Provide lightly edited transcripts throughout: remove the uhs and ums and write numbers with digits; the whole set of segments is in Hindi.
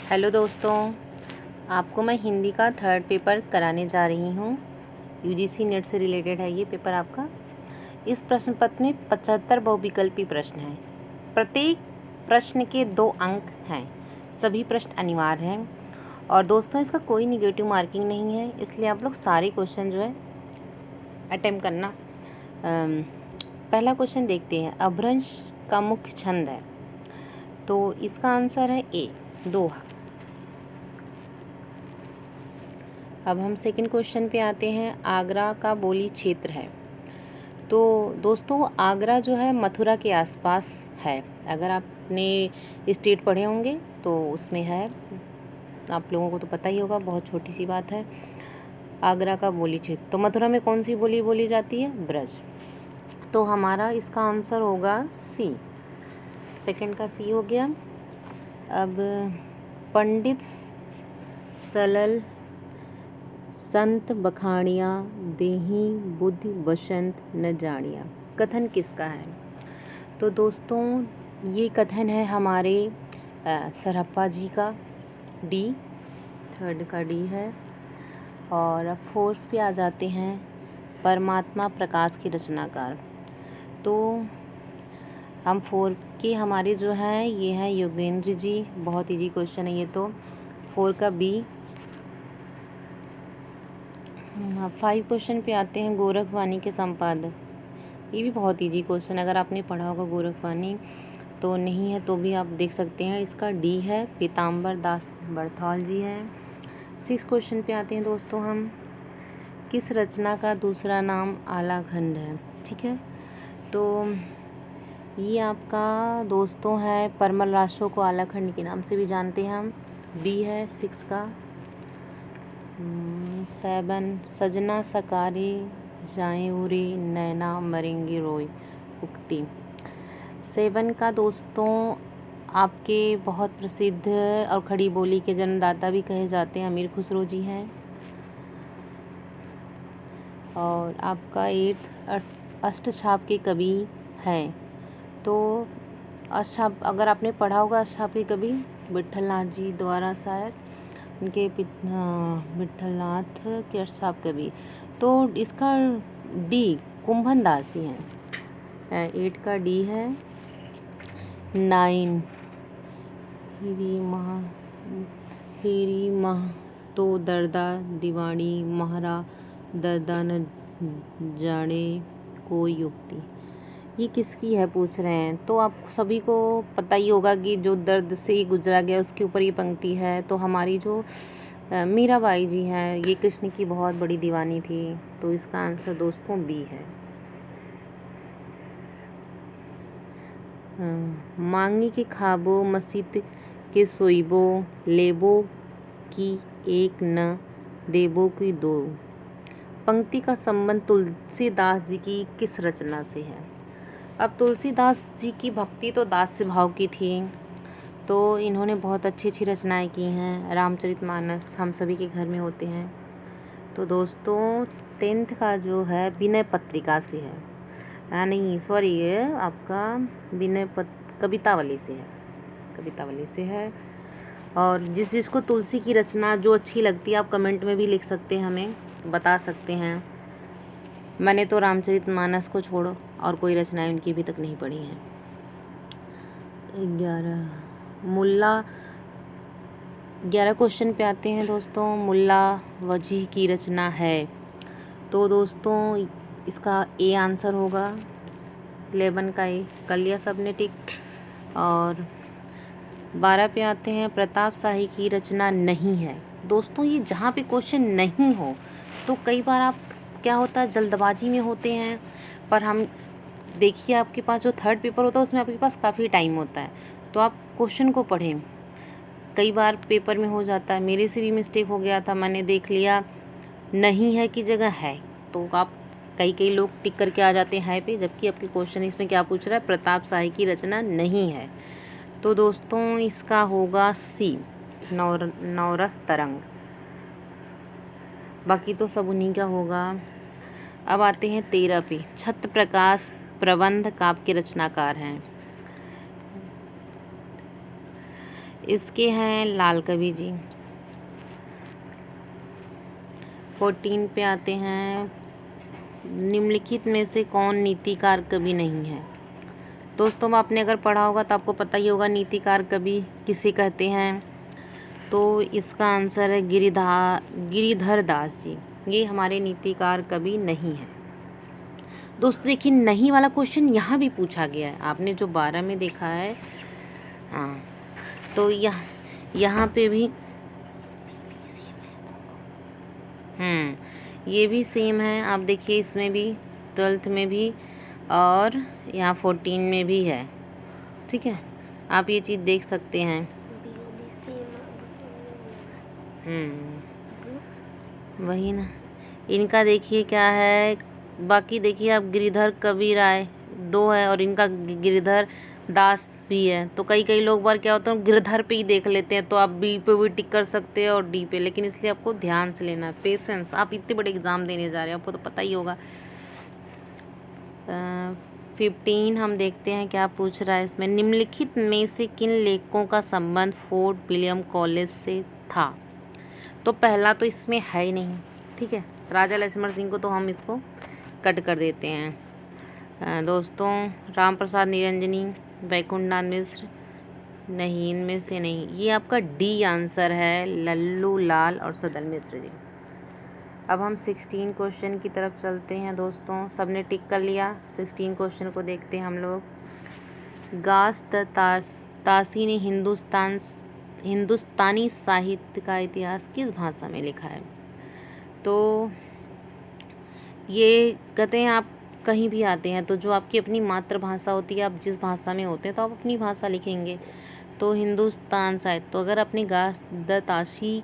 हेलो दोस्तों, आपको मैं हिंदी का थर्ड पेपर कराने जा रही हूँ। यूजीसी नेट से रिलेटेड है ये पेपर आपका। इस प्रश्न पत्र में 75 बहुविकल्पी प्रश्न हैं। प्रत्येक प्रश्न के 2 अंक हैं। सभी प्रश्न अनिवार्य हैं और दोस्तों इसका कोई निगेटिव मार्किंग नहीं है, इसलिए आप लोग सारे क्वेश्चन जो है अटेम्प्ट करना। पहला क्वेश्चन देखते हैं। अपभ्रंश का मुख्य छंद है, तो इसका आंसर है ए, दोहा। अब हम सेकंड क्वेश्चन पे आते हैं। आगरा का बोली क्षेत्र है, तो दोस्तों आगरा जो है मथुरा के आसपास है। अगर आपने स्टेट पढ़े होंगे तो उसमें है, आप लोगों को तो पता ही होगा, बहुत छोटी सी बात है। आगरा का बोली क्षेत्र, तो मथुरा में कौन सी बोली बोली जाती है? ब्रज। तो हमारा इसका आंसर होगा सी, सेकंड का सी हो गया। अब पंडित सलल संत बखानिया देही बुद्धि बसंत न जानिया, कथन किसका है? तो दोस्तों ये कथन है हमारे सरहप्पा जी का, डी, थर्ड का डी है। और अब फोर्थ पे आ जाते हैं। परमात्मा प्रकाश के रचनाकार, तो हम फोर के हमारे जो हैं ये हैं योगेंद्र जी। बहुत इजी क्वेश्चन है ये तो, 4 का बी। 5 क्वेश्चन पे आते हैं। गोरखवाणी के संपादक, ये भी बहुत इजी क्वेश्चन, अगर आपने पढ़ा होगा गोरखवाणी, तो नहीं है तो भी आप देख सकते हैं। इसका डी है, पीताम्बर दास बड़थौल जी हैं। 6 क्वेश्चन पे आते हैं दोस्तों हम। किस रचना का दूसरा नाम आलाखंड है? ठीक है, तो ये आपका दोस्तों है परमल रासो को आलाखंड के नाम से भी जानते हैं हम, बी है 6 का। 7 सजना सकारे जाए उरे नैना मरेंगे रोए उक्ति। 7 का दोस्तों आपके बहुत प्रसिद्ध और खड़ी बोली के जन्मदाता भी कहे जाते हैं, अमीर खुसरो जी हैं। और आपका 8 अष्टछाप के कवि हैं, तो अष्टछाप अगर आपने पढ़ा होगा, अष्टछाप के कवि विट्ठलनाथ जी द्वारा शायद उनके विट्ठलनाथ के अष्टछाप कवि, तो इसका डी कुंभन दास ही हैं। 8 का डी है। 9 हीरी मह तो दर्दा दीवानी महारा दर्दा न जाने कोई युक्ति, ये किसकी है पूछ रहे हैं। तो आप सभी को पता ही होगा कि जो दर्द से गुजरा गया उसके ऊपर ये पंक्ति है। तो हमारी जो मीराबाई जी हैं, ये कृष्ण की बहुत बड़ी दीवानी थी, तो इसका आंसर दोस्तों बी है। मांगी के खाबो मसीत के सोइबो लेबो की एक न देबो की 2, पंक्ति का संबंध तुलसीदास जी की किस रचना से है? अब तुलसीदास जी की भक्ति तो दास्य भाव की थी, तो इन्होंने बहुत अच्छी अच्छी रचनाएं की हैं। रामचरितमानस हम सभी के घर में होते हैं। तो दोस्तों 10th का जो है विनय पत्रिका से है, नहीं सॉरी, ये आपका कवितावली से है, कवितावली से है। और जिसको तुलसी की रचना जो अच्छी लगती है आप कमेंट में भी लिख सकते हैं, हमें बता सकते हैं। मैंने तो रामचरितमानस को छोड़ो और कोई रचनाएं उनकी अभी तक नहीं पढ़ी हैं। 11 क्वेश्चन पे आते हैं दोस्तों। मुल्ला वजीह की रचना है, तो दोस्तों इसका ए आंसर होगा। 11 का ए कर लिया सब ने टिक। और 12 पे आते हैं। प्रताप शाही की रचना नहीं है। दोस्तों ये जहाँ पे क्वेश्चन नहीं हो, तो कई बार आप क्या होता है जल्दबाजी में होते हैं, पर हम देखिए आपके पास जो थर्ड पेपर होता है उसमें आपके पास काफ़ी टाइम होता है, तो आप क्वेश्चन को पढ़ें। कई बार पेपर में हो जाता है, मेरे से भी मिस्टेक हो गया था, मैंने देख लिया नहीं है की जगह है, तो आप कई लोग टिक करके आ जाते हैं पे, जबकि आपके क्वेश्चन इसमें क्या पूछ रहा है? प्रताप शाही की रचना नहीं है। तो दोस्तों इसका होगा सी, नवरस तरंग। बाकी तो सब उन्हीं का होगा। अब आते हैं 13 पे। छत्र प्रकाश प्रबंध काव्य के रचनाकार हैं। इसके हैं लाल कवि जी। 14 पे आते हैं, निम्नलिखित में से कौन नीतिकार कवि नहीं है। दोस्तों आपने अगर पढ़ा होगा तो आपको पता ही होगा नीतिकार कवि किसे कहते हैं। तो इसका आंसर है गिरिधर दास जी। ये हमारे नीतिकार कवि नहीं है। दोस्तों देखिए नहीं वाला क्वेश्चन यहाँ भी पूछा गया है, आपने जो 12 में देखा है। हाँ तो यहाँ पे भी ये भी सेम है। आप देखिए इसमें भी 12th में भी और यहाँ 14 में भी है। ठीक है, आप ये चीज़ देख सकते हैं। वही ना, इनका देखिए क्या है। बाकी देखिए आप गिरिधर कवि राय 2 है और इनका गिरिधर दास भी है। तो कई लोग बार क्या होता है गिरधर पे ही देख लेते हैं, तो आप बी पे भी टिक कर सकते हैं और डी पे, लेकिन इसलिए आपको ध्यान से लेना है, पेशेंस। आप इतने बड़े एग्ज़ाम देने जा रहे हैं, आपको तो पता ही होगा। 15 हम देखते हैं क्या पूछ रहा है इसमें। निम्नलिखित में से किन लेखकों का संबंध फोर्ट विलियम कॉलेज से था। तो पहला तो इसमें है ही नहीं। ठीक है, राजा लक्ष्मण सिंह को तो हम इसको कट कर देते हैं। दोस्तों राम प्रसाद निरंजनी, वैकुंठनाथ मिश्र, नहीं, इनमें से नहीं। ये आपका डी आंसर है, लल्लू लाल और सदल मिश्र जी। अब हम 16 क्वेश्चन की तरफ चलते हैं। दोस्तों सबने टिक कर लिया। 16 क्वेश्चन को देखते हैं हम लोग। तासी ने हिंदुस्तानी साहित्य का इतिहास किस भाषा में लिखा है। तो ये कहते हैं आप कहीं भी आते हैं तो जो आपकी अपनी मातृभाषा होती है, आप जिस भाषा में होते हैं तो आप अपनी भाषा लिखेंगे। तो हिंदुस्तान साहित्य, तो अगर आपने ताशी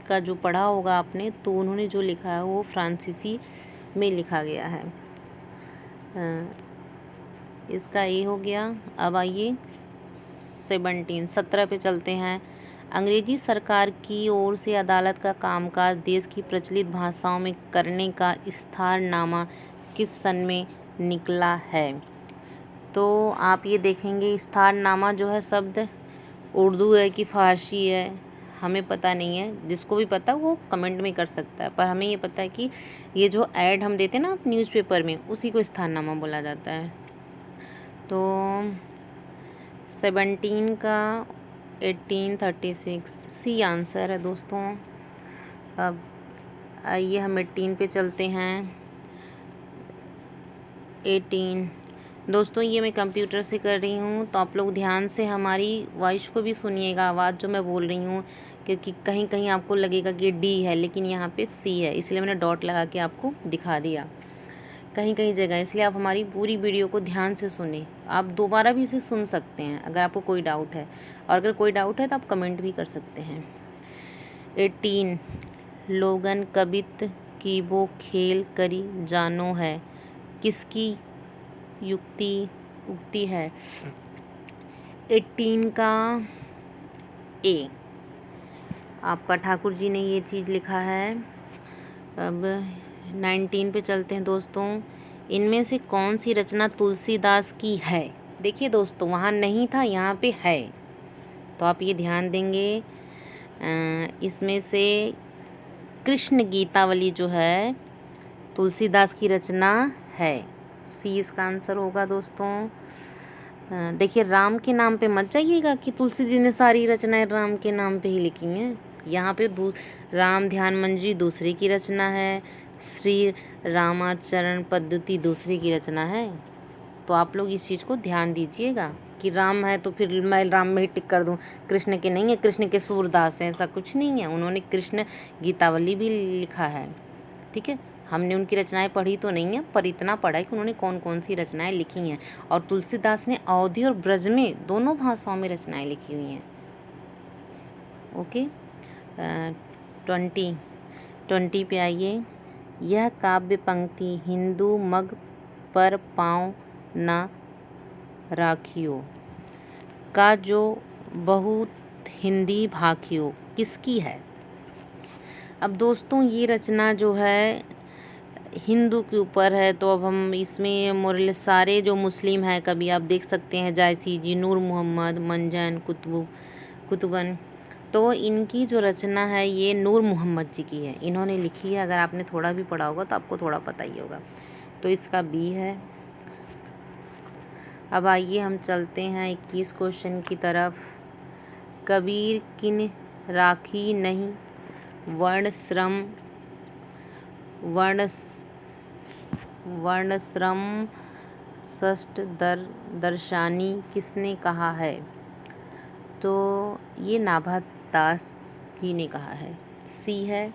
का जो पढ़ा होगा आपने, तो उन्होंने जो लिखा है वो फ्रांसीसी में लिखा गया है। इसका ये हो गया। अब आइए 17 पे चलते हैं। अंग्रेजी सरकार की ओर से अदालत का कामकाज देश की प्रचलित भाषाओं में करने का इस्तारनामा किस सन में निकला है। तो आप ये देखेंगे इस्तारनामा जो है शब्द उर्दू है कि फ़ारसी है, हमें पता नहीं है। जिसको भी पता वो कमेंट में कर सकता है, पर हमें ये पता है कि ये जो ऐड हम देते हैं ना न्यूज़पेपर में, उसी को इस्तारनामा बोला जाता है। तो 17 का 1836 सी आंसर है दोस्तों। अब आइए हम 18 पे चलते हैं। 18 दोस्तों ये मैं कंप्यूटर से कर रही हूँ, तो आप लोग ध्यान से हमारी वॉइस को भी सुनिएगा, आवाज़ जो मैं बोल रही हूँ, क्योंकि कहीं कहीं आपको लगेगा कि डी है लेकिन यहाँ पे सी है, इसलिए मैंने डॉट लगा के आपको दिखा दिया कहीं कहीं जगह। इसलिए आप हमारी पूरी वीडियो को ध्यान से सुने। आप दोबारा भी इसे सुन सकते हैं अगर आपको कोई डाउट है, और अगर कोई डाउट है तो आप कमेंट भी कर सकते हैं। 18 लोगन कबित की वो खेल करी जानो है, किसकी उक्ति है। 18 का ए आपका ठाकुर जी ने ये चीज़ लिखा है। अब 19 पे चलते हैं दोस्तों। इनमें से कौन सी रचना तुलसीदास की है। देखिए दोस्तों वहाँ नहीं था, यहाँ पे है, तो आप ये ध्यान देंगे। इसमें से कृष्ण गीतावली जो है तुलसीदास की रचना है, सी इसका आंसर होगा दोस्तों। देखिए राम के नाम पे मत जाइएगा कि तुलसी जी ने सारी रचनाएं राम के नाम पे ही लिखी हैं। यहाँ पे राम ध्यान मंजरी दूसरे की रचना है, श्री रामाचरण पद्धति दूसरे की रचना है। तो आप लोग इस चीज़ को ध्यान दीजिएगा कि राम है तो फिर मैं राम में ही टिक कर दूँ, कृष्ण के नहीं है, कृष्ण के सूरदास हैं, ऐसा कुछ नहीं है। उन्होंने कृष्ण गीतावली भी लिखा है। ठीक है, हमने उनकी रचनाएं पढ़ी तो नहीं है, पर इतना पढ़ा है कि उन्होंने कौन कौन सी रचनाएं लिखी हैं। और तुलसीदास ने अवधी और ब्रज में दोनों भाषाओं में रचनाएं लिखी हुई हैं। ओके, 20 पे आइए। यह काव्य पंक्ति हिंदू मग पर पाँव न राखियो का जो बहुत हिंदी भाखियो किसकी है। अब दोस्तों ये रचना जो है हिंदू के ऊपर है, तो अब हम इसमें मोरल सारे जो मुस्लिम हैं कभी आप देख सकते हैं, जायसी जी, नूर मोहम्मद, मंजन, कुतुब कुतुबन। तो इनकी जो रचना है ये नूर मोहम्मद जी की है, इन्होंने लिखी है। अगर आपने थोड़ा भी पढ़ा होगा तो आपको थोड़ा पता ही होगा। तो इसका बी है। अब आइए हम चलते हैं 21 क्वेश्चन की तरफ। कबीर किन राखी नहीं वर्णश्रम षष्ठ दर्शानी किसने कहा है? तो ये नाभा दास जी ने कहा है। सी है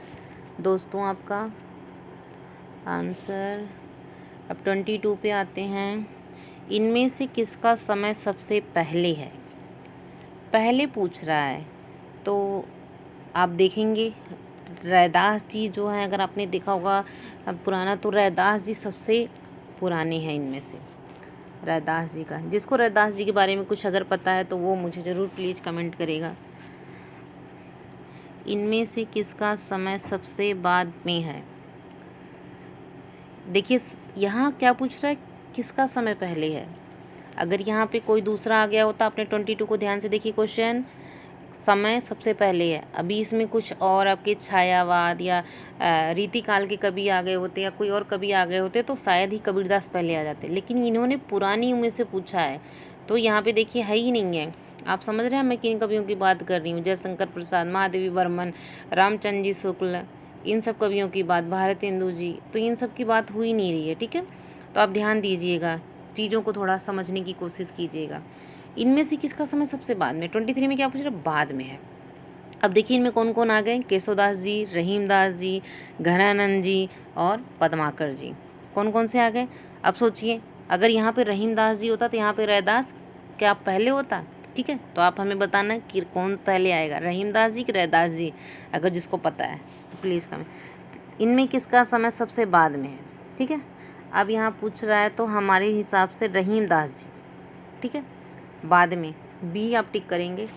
दोस्तों आपका आंसर। अब 22 पे आते हैं। इनमें से किसका समय सबसे पहले है? पहले पूछ रहा है। तो आप देखेंगे रैदास जी जो हैं, अगर आपने देखा होगा पुराना, तो रैदास जी सबसे पुराने हैं इनमें से। रैदास जी का, जिसको रैदास जी के बारे में कुछ अगर पता है तो वो मुझे ज़रूर प्लीज़ कमेंट करेगा। इनमें से किसका समय सबसे बाद में है? देखिए यहाँ क्या पूछ रहा है, किसका समय पहले है। अगर यहाँ पे कोई दूसरा आ गया होता, आपने 22 को ध्यान से देखिए क्वेश्चन, समय सबसे पहले है। अभी इसमें कुछ और आपके छायावाद या रीतिकाल के कवि आ गए होते या कोई और कवि आ गए होते तो शायद ही कबीरदास पहले आ जाते, लेकिन इन्होंने पुरानी उम्र से पूछा है तो यहाँ पे देखिए है ही नहीं है। आप समझ रहे हैं मैं किन कवियों की बात कर रही हूँ? जयशंकर प्रसाद, महादेवी वर्मन, रामचंद्र जी शुक्ल, इन सब कवियों की बात, भारतेंदु जी, तो इन सब की बात हो ही नहीं रही है। ठीक है, तो आप ध्यान दीजिएगा, चीज़ों को थोड़ा समझने की कोशिश कीजिएगा। इनमें से किसका समय सबसे बाद में? 23 में क्या पूछ रहे? बाद में है। अब देखिए इनमें कौन कौन आ गए? केशवदास जी, रहीमदास जी, घनानंद जी और पद्माकर जी। कौन कौन से आ गए? अब सोचिए, अगर यहाँ पे रहीमदास जी होता तो यहाँ पे रैदास क्या पहले होता? ठीक है, तो आप हमें बताना कि कौन पहले आएगा, रहीमदास जी कि रैदास जी, अगर जिसको पता है तो प्लीज़ कमेंट। इनमें किसका समय सबसे बाद में है? ठीक है, अब यहाँ पूछ रहा है तो हमारे हिसाब से रहीमदास जी। ठीक है, बाद में बी आप टिक करेंगे।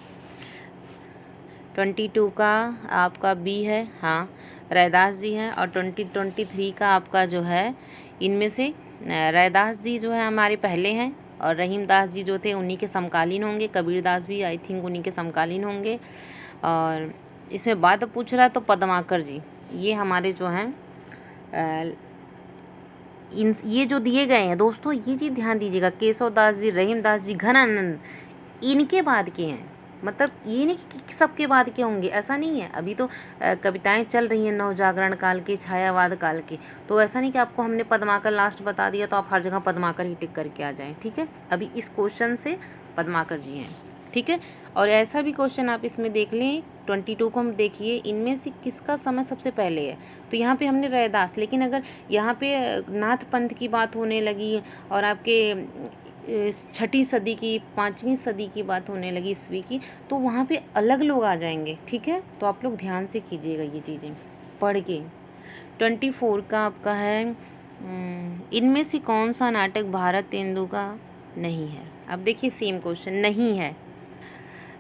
22 का आपका बी है, हाँ रैदास जी हैं। और 23 का आपका जो है, इनमें से रैदास जी जो है हमारे पहले हैं और रहीमदास जी जो थे उन्हीं के समकालीन होंगे। कबीरदास भी आई थिंक उन्हीं के समकालीन होंगे। और इसमें बात पूछ रहा है तो पद्माकर जी, ये हमारे जो हैं इन ये जो दिए गए हैं दोस्तों, ये चीज़ ध्यान दीजिएगा, केशवदास जी, रहीमदास जी, घनानंद, इनके बाद के हैं। मतलब ये नहीं कि सबके बाद के होंगे, ऐसा नहीं है। अभी तो कविताएं चल रही हैं नवजागरण काल के, छायावाद काल के, तो ऐसा नहीं कि आपको हमने पद्माकर लास्ट बता दिया तो आप हर जगह पद्माकर ही टिक करके आ जाएं। ठीक है, अभी इस क्वेश्चन से पद्माकर जी हैं। ठीक है, और ऐसा भी क्वेश्चन आप इसमें देख लें 22 को हम देखिए, इनमें से किसका समय सबसे पहले है? तो यहाँ पे हमने रैदास, लेकिन अगर यहाँ पे नाथ पंथ की बात होने लगी और आपके 6वीं सदी की, 5वीं सदी की बात होने लगी, ईस्वी की, तो वहाँ पे अलग लोग आ जाएंगे। ठीक है, तो आप लोग ध्यान से कीजिएगा ये चीज़ें पढ़ के। 24 का आपका है, इनमें से कौन सा नाटक भारतेंदु का नहीं है? अब देखिए सेम क्वेश्चन, नहीं है।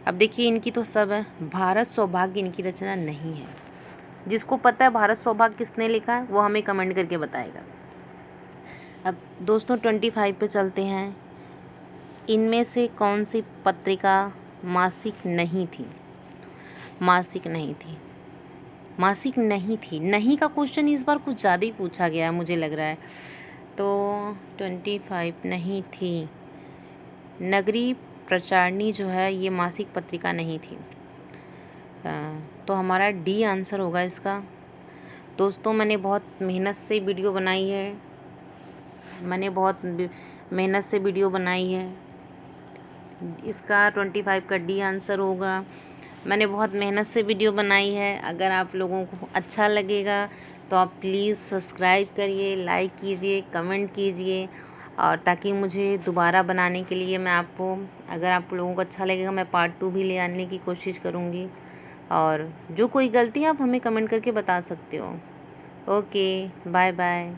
अब देखिए इनकी तो सब है, भारत सौभाग्य इनकी रचना नहीं है। जिसको पता है भारत सौभाग्य किसने लिखा है वो हमें कमेंट करके बताएगा। अब दोस्तों 25 पे चलते हैं। इनमें से कौन सी पत्रिका मासिक नहीं थी? मासिक नहीं थी, मासिक नहीं थी। नहीं का क्वेश्चन इस बार कुछ ज़्यादा ही पूछा गया है मुझे लग रहा है। तो 25 नहीं थी। नगरी प्रचारणी जो है ये मासिक पत्रिका नहीं थी। तो हमारा डी आंसर होगा इसका। दोस्तों मैंने बहुत मेहनत से वीडियो बनाई है, इसका 25 का डी आंसर होगा। मैंने बहुत मेहनत से वीडियो बनाई है। अगर आप लोगों को अच्छा लगेगा तो आप प्लीज़ सब्सक्राइब करिए, लाइक कीजिए, कमेंट कीजिए, और ताकि मुझे दोबारा बनाने के लिए मैं आपको, अगर आप लोगों को अच्छा लगेगा, मैं पार्ट 2 भी ले आने की कोशिश करूँगी। और जो कोई गलती आप हमें कमेंट करके बता सकते हो। Okay, bye bye.